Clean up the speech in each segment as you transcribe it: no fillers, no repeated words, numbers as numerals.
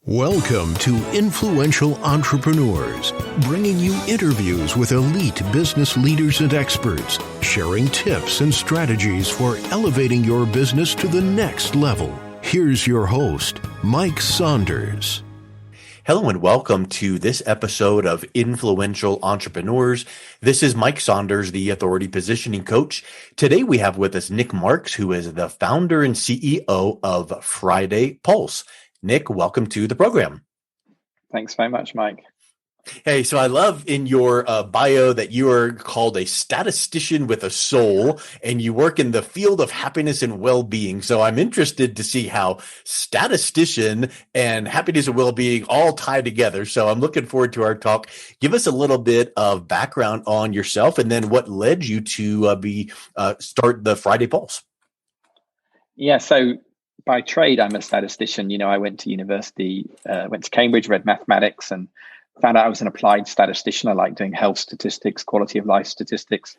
Welcome to Influential Entrepreneurs, bringing you interviews with elite business leaders and experts, sharing tips and strategies for elevating your business to the next level. Here's your host, Mike Saunders. Hello and welcome to this episode of Influential Entrepreneurs. This is Mike Saunders, the Authority Positioning Coach. Today we have with us Nick Marks, who is the founder and CEO of Friday Pulse. Nick, welcome to the program. Thanks very much, Mike. Hey, so I love in your bio that you are called a statistician with a soul, and you work in the field of happiness and well-being. So I'm interested to see how statistician and happiness and well-being all tie together. So I'm looking forward to our talk. Give us a little bit of background on yourself, and then what led you to start the Friday Pulse. Yeah, so by trade, I'm a statistician. You know, I went to university, went to Cambridge, read mathematics, and found out I was an applied statistician. I like doing health statistics, quality of life statistics.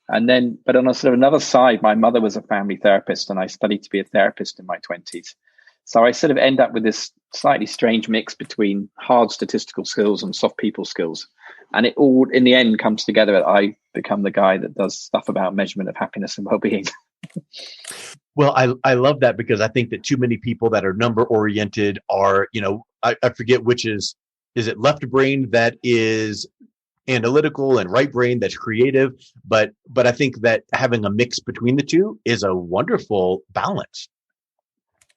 And then, but on a sort of another side, my mother was a family therapist, and I studied to be a therapist in my 20s. So I sort of end up with this slightly strange mix between hard statistical skills and soft people skills. And it all, in the end, comes together that I become the guy that does stuff about measurement of happiness and well-being. Well, I love that, because I think that too many people that are number oriented are, I forget which is it left brain that is analytical and right brain that's creative. But I think that having a mix between the two is a wonderful balance.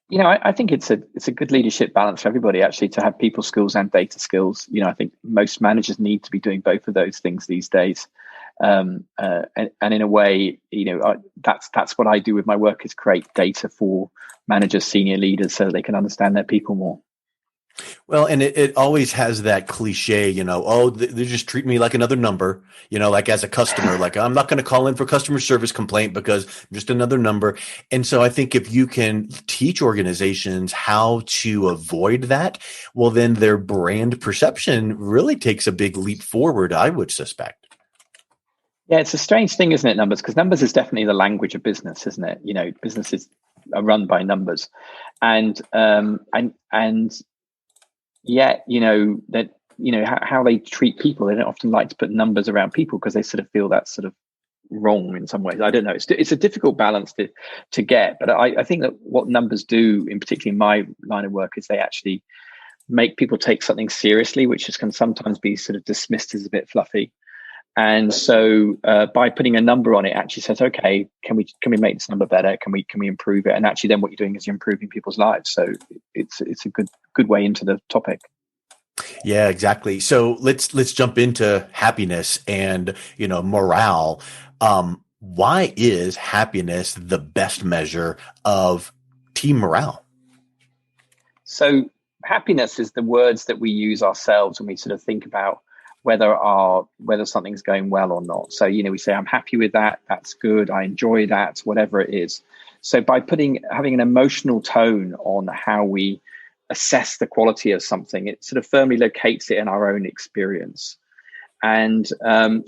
You know, I think it's a good leadership balance for everybody, actually, to have people skills and data skills. You know, I think most managers need to be doing both of those things these days. And in a way, that's what I do with my work, is create data for managers, senior leaders, so they can understand their people more. Well, and it always has that cliche, they just treat me like another number, like as a customer, like I'm not going to call in for customer service complaint because I'm just another number. And so I think if you can teach organizations how to avoid that, well, then their brand perception really takes a big leap forward, I would suspect. Yeah, it's a strange thing, isn't it, numbers? Because numbers is definitely the language of business, isn't it? You know, businesses are run by numbers. And yet, how they treat people, they don't often like to put numbers around people because they sort of feel that's sort of wrong in some ways. I don't know. It's a difficult balance to get. But I think that what numbers do, in particular in my line of work, is they actually make people take something seriously, which can sometimes be sort of dismissed as a bit fluffy. And so by putting a number on it, actually says, okay, can we make this number better? Can we improve it? And actually then what you're doing is you're improving people's lives. So it's a good way into the topic. Yeah, exactly. So let's jump into happiness and, morale. Why is happiness the best measure of team morale? So happiness is the words that we use ourselves when we sort of think about whether something's going well or not. So, we say, I'm happy with that. That's good. I enjoy that, whatever it is. So by having an emotional tone on how we assess the quality of something, it sort of firmly locates it in our own experience. And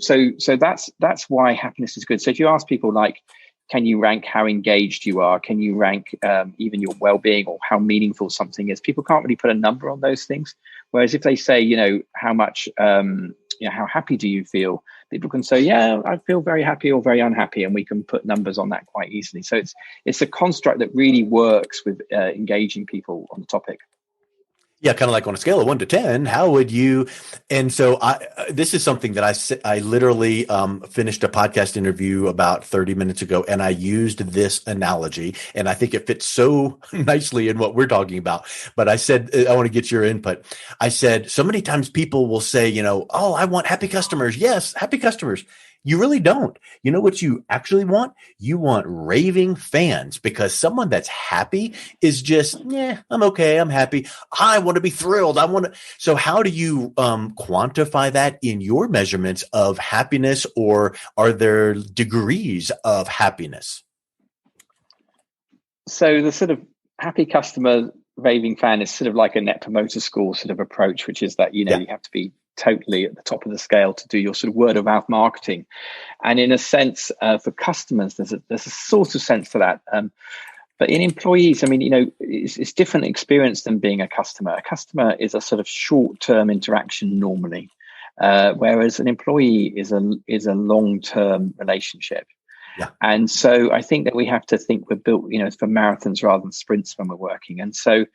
so that's why happiness is good. So if you ask people, like, can you rank how engaged you are? Can you rank even your well-being or how meaningful something is? People can't really put a number on those things. Whereas if they say, how much, how happy do you feel? People can say, yeah, I feel very happy or very unhappy, and we can put numbers on that quite easily. So it's a construct that really works with engaging people on the topic. Yeah, kind of like on a scale of 1 to 10, how would you? And so this is something that I literally finished a podcast interview about 30 minutes ago, and I used this analogy, and I think it fits so nicely in what we're talking about. But I said, I want to get your input. I said, so many times people will say, oh, I want happy customers. Yes, happy customers. You really don't. You know what you actually want? You want raving fans, because someone that's happy is just, I'm okay. I'm happy. I want to be thrilled. So how do you quantify that in your measurements of happiness, or are there degrees of happiness? So the sort of happy customer raving fan is sort of like a net promoter score sort of approach, which is that, you have to be totally at the top of the scale to do your sort of word of mouth marketing. And in a sense, for customers, there's a sort of sense to that. But in employees, I mean, it's different experience than being a customer. A customer is a sort of short-term interaction normally, whereas an employee is a long-term relationship. Yeah. And so I think that we have to think we're built, for marathons rather than sprints when we're working. And so,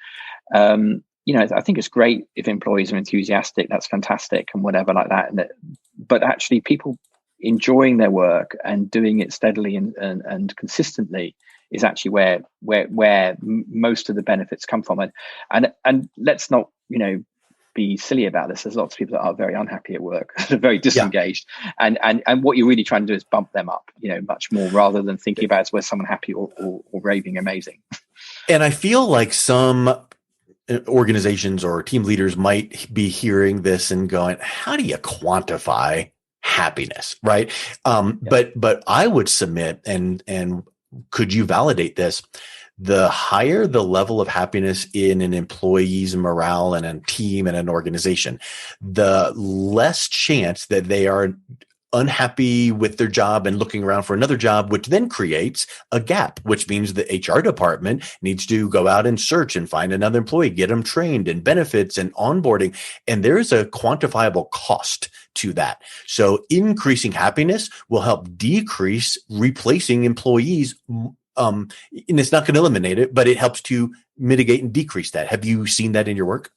I think it's great if employees are enthusiastic. That's fantastic and whatever like that. But actually, people enjoying their work and doing it steadily and consistently is actually where most of the benefits come from. And let's not, be silly about this. There's lots of people that are very unhappy at work, they're very disengaged, and what you're really trying to do is bump them up, much more, rather than thinking about where someone happy or raving amazing. And I feel like some organizations or team leaders might be hearing this and going, how do you quantify happiness? Right. But I would submit, and could you validate this? The higher the level of happiness in an employee's morale and a team and an organization, the less chance that they are unhappy with their job and looking around for another job, which then creates a gap, which means the HR department needs to go out and search and find another employee, get them trained and benefits and onboarding. And there is a quantifiable cost to that. So increasing happiness will help decrease replacing employees. And it's not going to eliminate it, but it helps to mitigate and decrease that. Have you seen that in your work?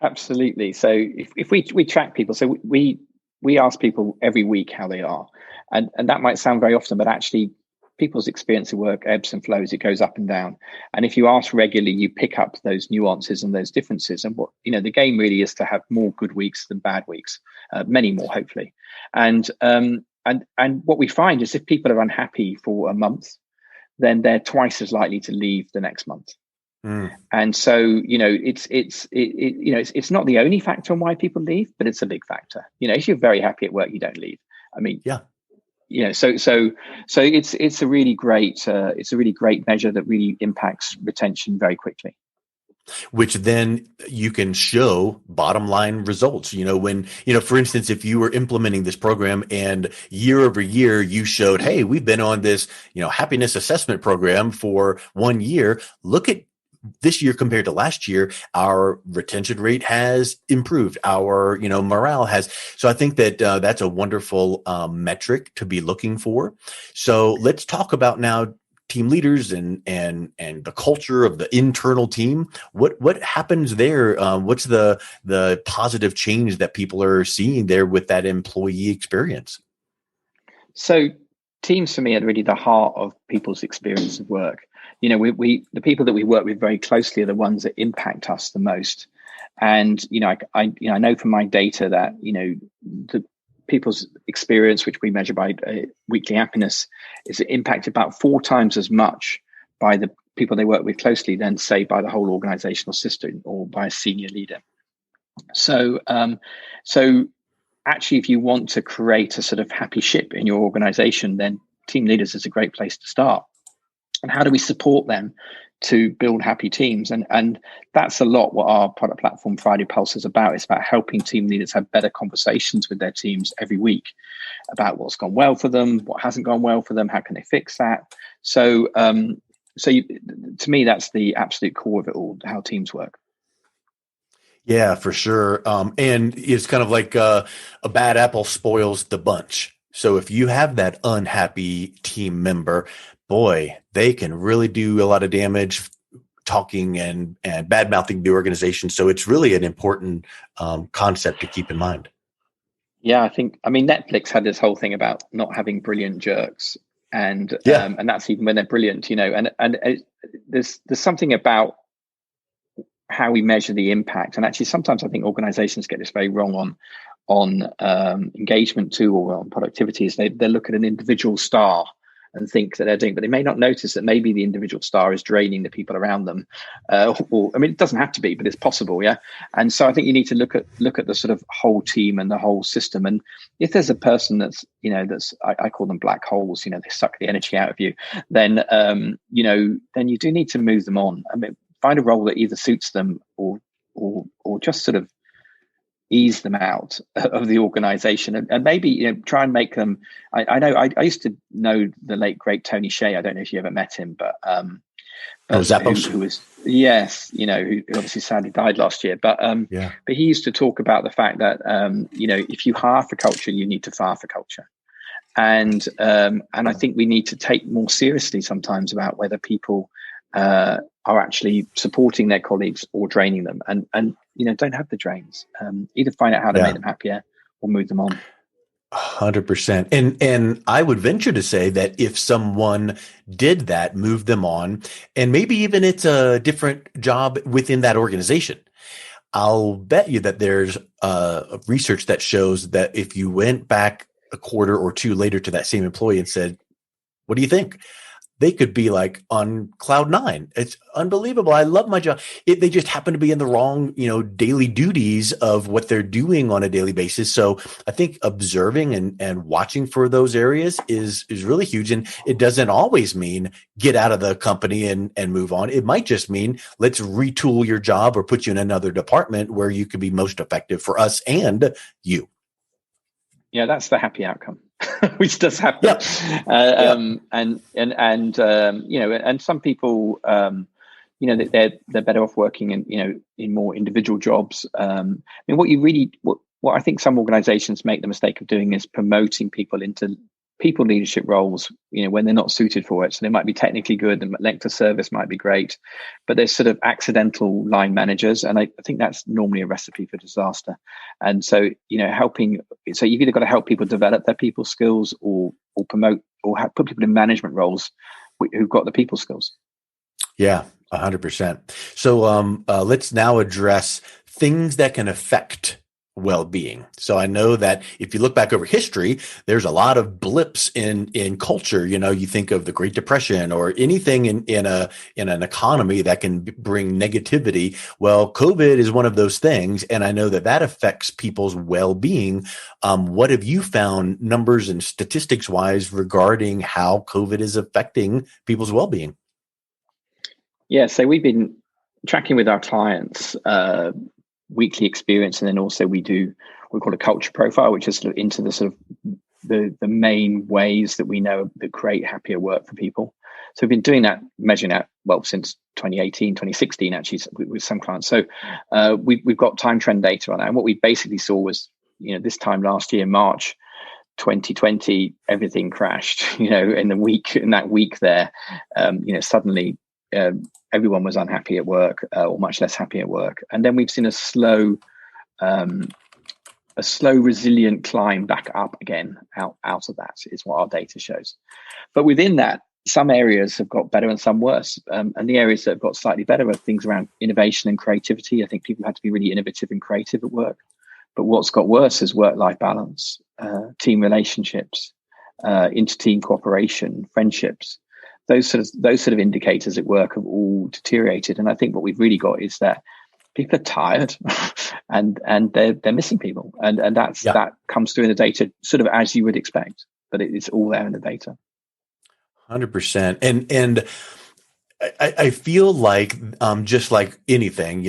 Absolutely. So if we track people, so we ask people every week how they are, and that might sound very often, but actually people's experience of work ebbs and flows. It goes up and down. And if you ask regularly, you pick up those nuances and those differences. And what, the game really is to have more good weeks than bad weeks, many more, hopefully. And what we find is if people are unhappy for a month, then they're twice as likely to leave the next month. And so, it's not the only factor on why people leave, but it's a big factor. If you're very happy at work, you don't leave. I mean, yeah. So it's a really great measure that really impacts retention very quickly. Which then you can show bottom line results. When, for instance, if you were implementing this program and year over year, you showed, hey, we've been on this, happiness assessment program for 1 year. Look at this year compared to last year, our retention rate has improved. Our, morale has. So I think that that's a wonderful metric to be looking for. So let's talk about now team leaders and the culture of the internal team. What happens there? What's the positive change that people are seeing there with that employee experience? So teams for me are really the heart of people's experience of work. The people that we work with very closely are the ones that impact us the most. And I know from my data that the people's experience, which we measure by weekly happiness, is impacted about 4 times as much by the people they work with closely than, say, by the whole organizational system or by a senior leader. So actually, if you want to create a sort of happy ship in your organization, then team leaders is a great place to start. And how do we support them to build happy teams? And that's a lot what our product platform Friday Pulse is about. It's about helping team leaders have better conversations with their teams every week about what's gone well for them, what hasn't gone well for them, how can they fix that. To me, that's the absolute core of it all, how teams work. Yeah, for sure. And it's kind of like a bad apple spoils the bunch. So if you have that unhappy team member, boy, they can really do a lot of damage talking and bad mouthing the organization. So it's really an important concept to keep in mind. Yeah, Netflix had this whole thing about not having brilliant jerks, and that's even when they're brilliant, and there's something about how we measure the impact. And actually, sometimes I think organizations get this very wrong on engagement too, or on productivity, is they look at an individual star and think that they're doing, but they may not notice that maybe the individual star is draining the people around them. It doesn't have to be, but it's possible. Yeah. And so I think you need to look at the sort of whole team and the whole system. And if there's a person that's, I call them black holes, they suck the energy out of you, then you do need to move them on. Find a role that either suits them or just sort of ease them out of the organization, and maybe try and make them. I used to know the late great Tony Hsieh. I don't know if you ever met him, but Oh, Zappos. Who was, yes, who obviously sadly died last year. But he used to talk about the fact that if you hire for culture, you need to fire for culture. And I think we need to take more seriously sometimes about whether people are actually supporting their colleagues or draining them, and don't have the drains. Either find out how to make them happier or move them on. 100%. And I would venture to say that if someone did that, move them on, and maybe even it's a different job within that organization, I'll bet you that there's research that shows that if you went back a quarter or two later to that same employee and said, "What do you think?" they could be like on cloud nine. It's unbelievable. I love my job. They just happen to be in the wrong, daily duties of what they're doing on a daily basis. So I think observing and watching for those areas is really huge. And it doesn't always mean get out of the company and move on. It might just mean let's retool your job or put you in another department where you could be most effective for us and you. Yeah, that's the happy outcome, which does happen. And some people, they're better off working in more individual jobs. What I think some organizations make the mistake of doing is promoting people into people leadership roles, when they're not suited for it. So they might be technically good, the length of service might be great, but they're sort of accidental line managers. And I think that's normally a recipe for disaster. And so, so you've either got to help people develop their people skills or promote or put people in management roles who've got the people skills. Yeah, 100%. So let's now address things that can affect well-being. So I know that if you look back over history, there's a lot of blips in culture. You think of the Great Depression or anything in an economy that can bring negativity. Well, COVID is one of those things, and I know that affects people's well-being. What have you found, numbers and statistics wise, regarding how COVID is affecting people's well-being? Yeah, so we've been tracking with our clients weekly experience, and then also we call a culture profile, which is sort of into the sort of the main ways that we know that create happier work for people. So we've been doing that, measuring that since 2018, 2016 actually with some clients. So we've got time trend data on that, and what we basically saw was this time last year, March 2020, everything crashed. In that week there, suddenly everyone was unhappy at work or much less happy at work. And then we've seen a slow resilient climb back up again out of that is what our data shows. But within that, some areas have got better and some worse. And the areas that have got slightly better are things around innovation and creativity. I think people had to be really innovative and creative at work. But what's got worse is work-life balance, team relationships, inter-team cooperation, friendships. Those sort of indicators at work have all deteriorated, and I think what we've really got is that people are tired, and they're missing people, and that comes through in the data, sort of as you would expect, but it's all there in the data. 100%, and I feel like just like anything,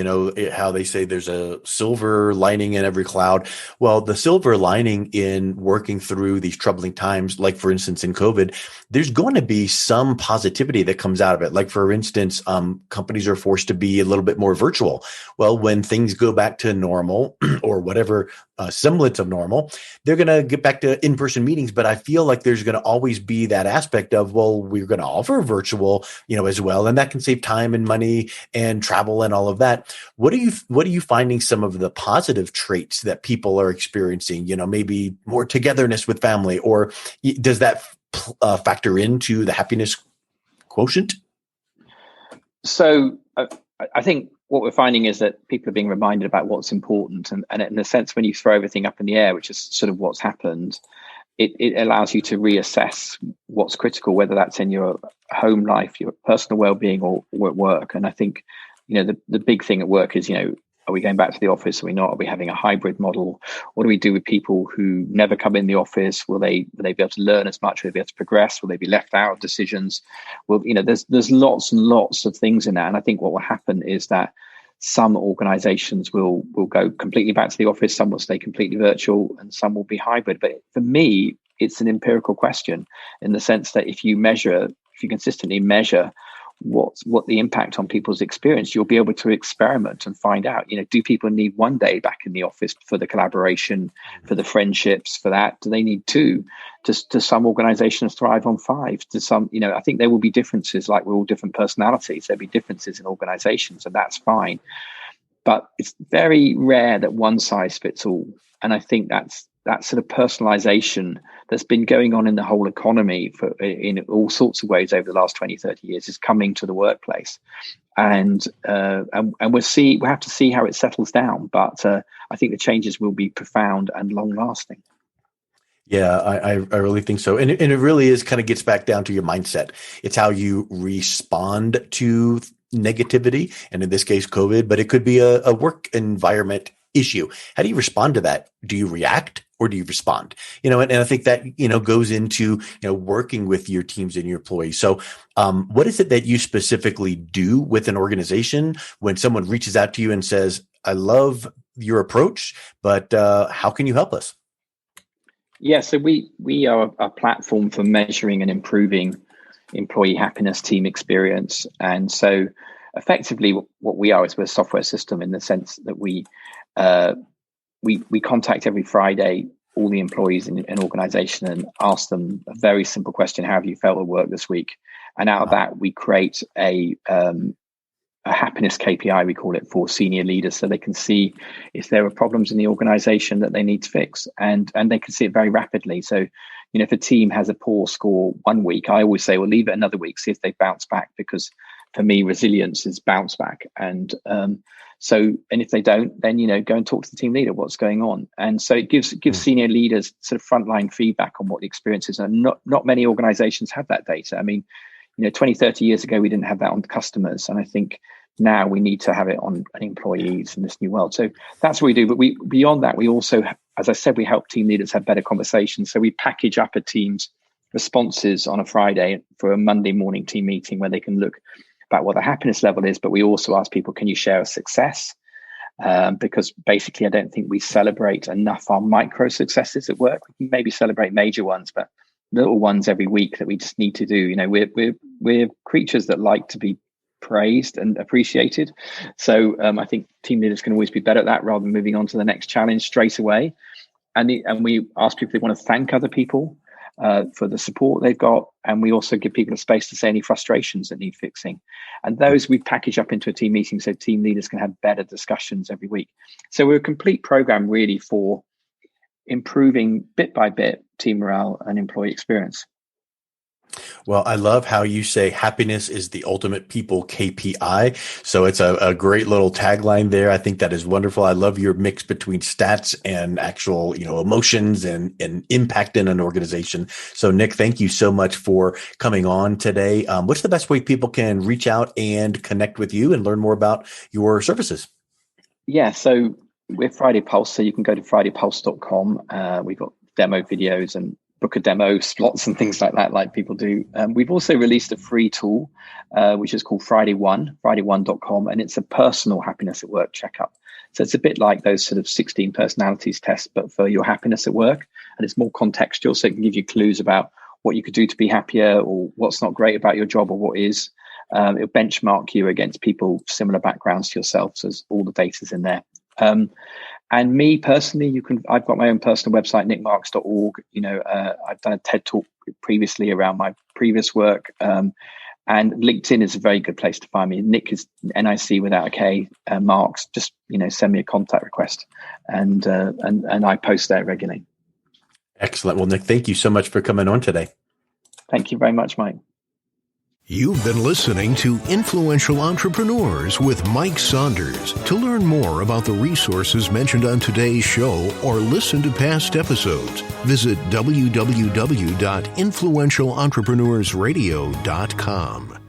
how they say there's a silver lining in every cloud. Well, the silver lining in working through these troubling times, like for instance in COVID, there's going to be some positivity that comes out of it. Like for instance, companies are forced to be a little bit more virtual. Well, when things go back to normal or whatever semblance of normal, they're going to get back to in-person meetings. But I feel like there's going to always be that aspect of, well, we're going to offer virtual, as well. And that can save time and money and travel and all of that. What are you finding some of the positive traits that people are experiencing? Maybe more togetherness with family, or does that factor into the happiness quotient? So I think what we're finding is that people are being reminded about what's important, and in a sense, when you throw everything up in the air, which is sort of what's happened, it allows you to reassess what's critical, whether that's in your home life, your personal well-being, or at work. And I think, the big thing at work is, are we going back to the office? Are we not? Are we having a hybrid model? What do we do with people who never come in the office? Will they be able to learn as much? Will they be able to progress? Will they be left out of decisions? Well, there's lots and lots of things in that. And I think what will happen is that some organizations will go completely back to the office, some will stay completely virtual, and some will be hybrid. But for me, it's an empirical question in the sense that if you consistently measure what the impact on people's experience, you'll be able to experiment and find out, do people need 1 day back in the office for the collaboration, for the friendships, for that? Do they need 2? Do some organizations thrive on 5? To some, I think there will be differences, like we're all different personalities. There'll be differences in organizations, and that's fine. But it's very rare that one size fits all. And I think that sort of personalization that's been going on in the whole economy in all sorts of ways over the last 20, 30 years is coming to the workplace. And we'll have to see how it settles down. But I think the changes will be profound and long lasting. Yeah, I really think so. And it really is kind of gets back down to your mindset. It's how you respond to negativity, and in this case, COVID, but it could be a work environment issue. How do you respond to that? Do you react or do you respond? And I think that, goes into, working with your teams and your employees. So what is it that you specifically do with an organization when someone reaches out to you and says, I love your approach, but how can you help us? Yeah, so we are a platform for measuring and improving employee happiness, team experience. And so effectively what we are is we're a software system in the sense that we contact every Friday all the employees in an organization and ask them a very simple question: how have you felt at work this week? And out of that, we create a happiness KPI, we call it, for senior leaders, so they can see if there are problems in the organization that they need to fix, and they can see it very rapidly. So, if a team has a poor score 1 week, I always say, well, leave it another week, see if they bounce back, because for me, resilience is bounce back. And and if they don't, then, go and talk to the team leader, what's going on. And so it gives senior leaders sort of frontline feedback on what the experience is. And not many organizations have that data. I mean, 20, 30 years ago, we didn't have that on customers. And I think now we need to have it on employees in this new world. So that's what we do. But beyond that, we also, as I said, we help team leaders have better conversations. So we package up a team's responses on a Friday for a Monday morning team meeting where they can look about what the happiness level is. But we also ask people, can you share a success? Because basically, I don't think we celebrate enough our micro successes at work. We can maybe celebrate major ones, but little ones every week that we just need to do. We're creatures that like to be praised and appreciated. So I think team leaders can always be better at that, rather than moving on to the next challenge straight away. And we ask people if they want to thank other people for the support they've got. And we also give people a space to say any frustrations that need fixing. And those we package up into a team meeting so team leaders can have better discussions every week. So we're a complete program really for improving bit by bit team morale and employee experience. Well, I love how you say happiness is the ultimate people KPI. So it's a great little tagline there. I think that is wonderful. I love your mix between stats and actual, emotions and impact in an organization. So Nick, thank you so much for coming on today. What's the best way people can reach out and connect with you and learn more about your services? Yeah, so we're Friday Pulse. So you can go to fridaypulse.com. We've got demo videos and book a demo slots and things like that, like people do. We've also released a free tool, which is called Friday One, friday1.com, and it's a personal happiness at work checkup. So it's a bit like those sort of 16 personalities tests, but for your happiness at work. And it's more contextual, so it can give you clues about what you could do to be happier, or what's not great about your job, or what is. It'll benchmark you against people similar backgrounds to yourself, so all the data's in there. And me personally, I've got my own personal website, nickmarks.org. I've done a TED talk previously around my previous work. And LinkedIn is a very good place to find me. Nick is NIC without a K, Marks. Just, send me a contact request, and I post there regularly. Excellent. Well, Nick, thank you so much for coming on today. Thank you very much, Mike. You've been listening to Influential Entrepreneurs with Mike Saunders. To learn more about the resources mentioned on today's show or listen to past episodes, visit www.influentialentrepreneursradio.com.